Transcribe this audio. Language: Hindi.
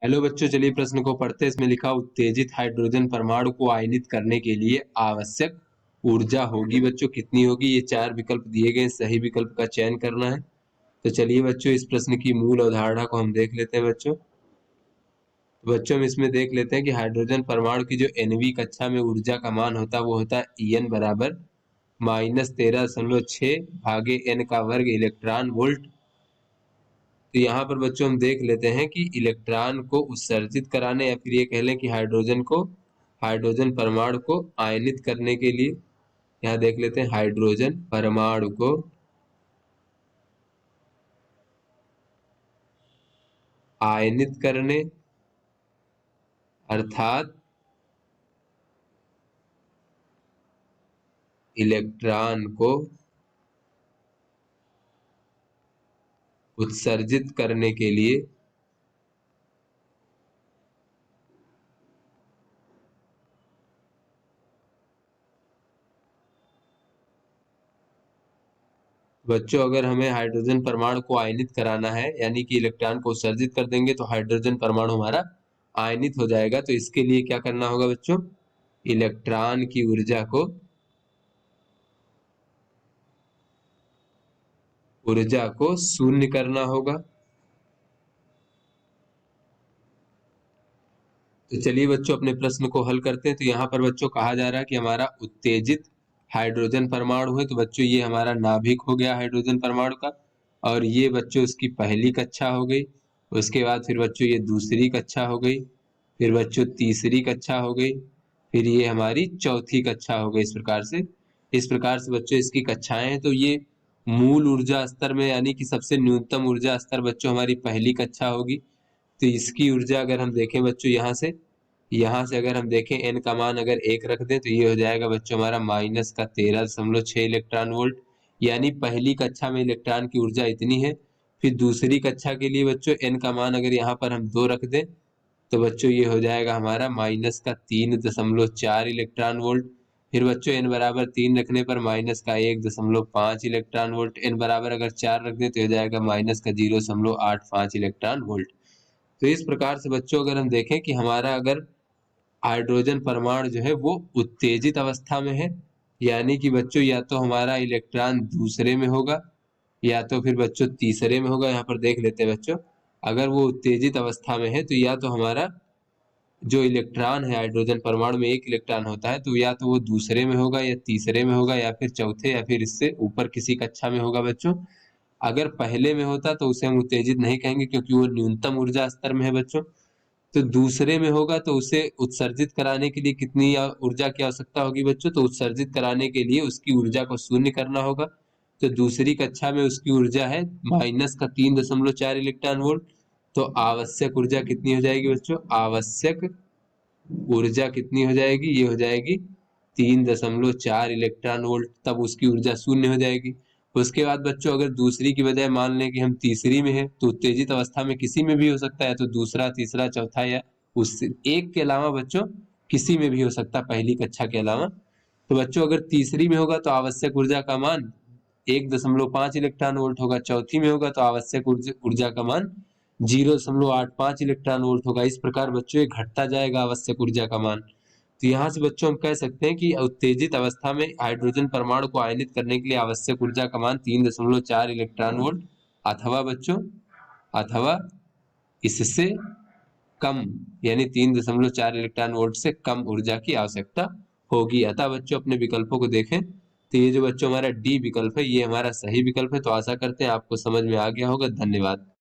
हेलो बच्चों, चलिए प्रश्न को पढ़ते हैं। इसमें लिखा उत्तेजित हाइड्रोजन परमाणु को आयनित करने के लिए आवश्यक ऊर्जा होगी बच्चों कितनी होगी। ये चार विकल्प दिए गए, सही विकल्प का चयन करना है। तो चलिए बच्चों, इस प्रश्न की मूल अवधारणा को हम देख लेते हैं बच्चों। तो बच्चों हम इसमें देख लेते हैं कि हाइड्रोजन परमाणु की जो एनवी कक्षा में ऊर्जा का मान होता है वो होता है En बराबर -13.6 भागे n का वर्ग इलेक्ट्रॉन वोल्ट। तो यहाँ पर बच्चों हम देख लेते हैं कि इलेक्ट्रॉन को उत्सर्जित कराने या फिर ये कह लें कि हाइड्रोजन परमाणु को आयनित करने के लिए, यहाँ देख लेते हैं हाइड्रोजन परमाणु को आयनित करने अर्थात इलेक्ट्रॉन को उत्सर्जित करने के लिए बच्चों अगर हमें हाइड्रोजन परमाणु को आयनित कराना है यानी कि इलेक्ट्रॉन को उत्सर्जित कर देंगे तो हाइड्रोजन परमाणु हमारा आयनित हो जाएगा। तो इसके लिए क्या करना होगा बच्चों, इलेक्ट्रॉन की ऊर्जा को शून्य करना होगा। तो चलिए बच्चों अपने प्रश्न को हल करते हैं। तो यहाँ पर बच्चों कहा जा रहा है कि हमारा उत्तेजित हाइड्रोजन परमाणु है। तो बच्चों ये हमारा नाभिक हो गया हाइड्रोजन परमाणु का, और ये बच्चों उसकी पहली कक्षा हो गई। उसके बाद फिर बच्चों ये दूसरी कक्षा हो गई, फिर बच्चों तीसरी कक्षा हो गई, फिर ये हमारी चौथी कक्षा हो गई। इस प्रकार से बच्चों इसकी कक्षाएं हैं। तो ये मूल ऊर्जा स्तर में यानी कि सबसे न्यूनतम ऊर्जा स्तर बच्चों हमारी पहली कक्षा होगी। तो इसकी ऊर्जा अगर हम देखें बच्चों यहाँ से अगर हम देखें n का मान अगर 1 रख दें तो ये हो जाएगा बच्चों हमारा -13.6 इलेक्ट्रॉन वोल्ट। यानी पहली कक्षा में इलेक्ट्रॉन की ऊर्जा इतनी है। फिर दूसरी कक्षा के लिए बच्चों n का मान अगर यहाँ पर हम 2 रख दें तो बच्चों ये हो जाएगा हमारा -3.4 इलेक्ट्रॉन वोल्ट। फिर बच्चों n बराबर 3 रखने पर -1.5 इलेक्ट्रॉन वोल्ट। n बराबर अगर 4 रख दें तो हो जाएगा -0.85 इलेक्ट्रॉन वोल्ट। तो इस प्रकार से बच्चों अगर हम देखें कि हमारा अगर हाइड्रोजन परमाणु जो है वो उत्तेजित अवस्था में है, यानी कि बच्चों या तो हमारा इलेक्ट्रॉन दूसरे में होगा या तो फिर बच्चों तीसरे में होगा। यहाँ पर देख लेते हैं बच्चों, अगर वो उत्तेजित अवस्था में है तो या तो हमारा जो इलेक्ट्रॉन है हाइड्रोजन परमाणु में एक इलेक्ट्रॉन होता है तो या तो वो दूसरे में होगा या तीसरे में होगा या फिर चौथे या फिर इससे ऊपर किसी कक्षा में होगा बच्चों। अगर पहले में होता तो उसे हम उत्तेजित नहीं कहेंगे क्योंकि वो न्यूनतम ऊर्जा स्तर में है बच्चों। तो दूसरे में होगा तो उसे उत्सर्जित कराने के लिए कितनी ऊर्जा की आवश्यकता होगी बच्चों, तो उत्सर्जित कराने के लिए उसकी ऊर्जा को शून्य करना होगा। तो दूसरी कक्षा में उसकी ऊर्जा है -3.4 इलेक्ट्रॉन वोल्ट। तो आवश्यक ऊर्जा कितनी हो जाएगी बच्चों, आवश्यक ऊर्जा कितनी हो जाएगी, ये हो जाएगी 3.4 इलेक्ट्रॉन वोल्ट। तब उसकी ऊर्जा शून्य हो जाएगी। उसके बाद बच्चों अगर दूसरी की बजाय मान लें कि हम तीसरी में है तो उत्तेजित अवस्था में किसी में भी हो सकता है, तो दूसरा तीसरा चौथा या उससे एक के अलावा बच्चों किसी में भी हो सकता है पहली कक्षा के अलावा। तो बच्चों अगर तीसरी में होगा तो आवश्यक ऊर्जा का मान 1.5 इलेक्ट्रॉन वोल्ट होगा, चौथी में होगा तो आवश्यक ऊर्जा का मान 0.85 इलेक्ट्रॉन वोल्ट होगा। इस प्रकार बच्चों ये घटता जाएगा आवश्यक ऊर्जा का मान। तो यहाँ से बच्चों हम कह सकते हैं कि उत्तेजित अवस्था में हाइड्रोजन परमाणु को आयनित करने के लिए आवश्यक ऊर्जा का मान 3.4 इलेक्ट्रॉन वोल्ट अथवा इससे कम, यानी 3.4 इलेक्ट्रॉन वोल्ट से कम ऊर्जा की आवश्यकता होगी। अतः बच्चों अपने विकल्पों को देखें तो ये जो बच्चों हमारा डी विकल्प है ये हमारा सही विकल्प है। तो आशा करते हैं आपको समझ में आ गया होगा। धन्यवाद।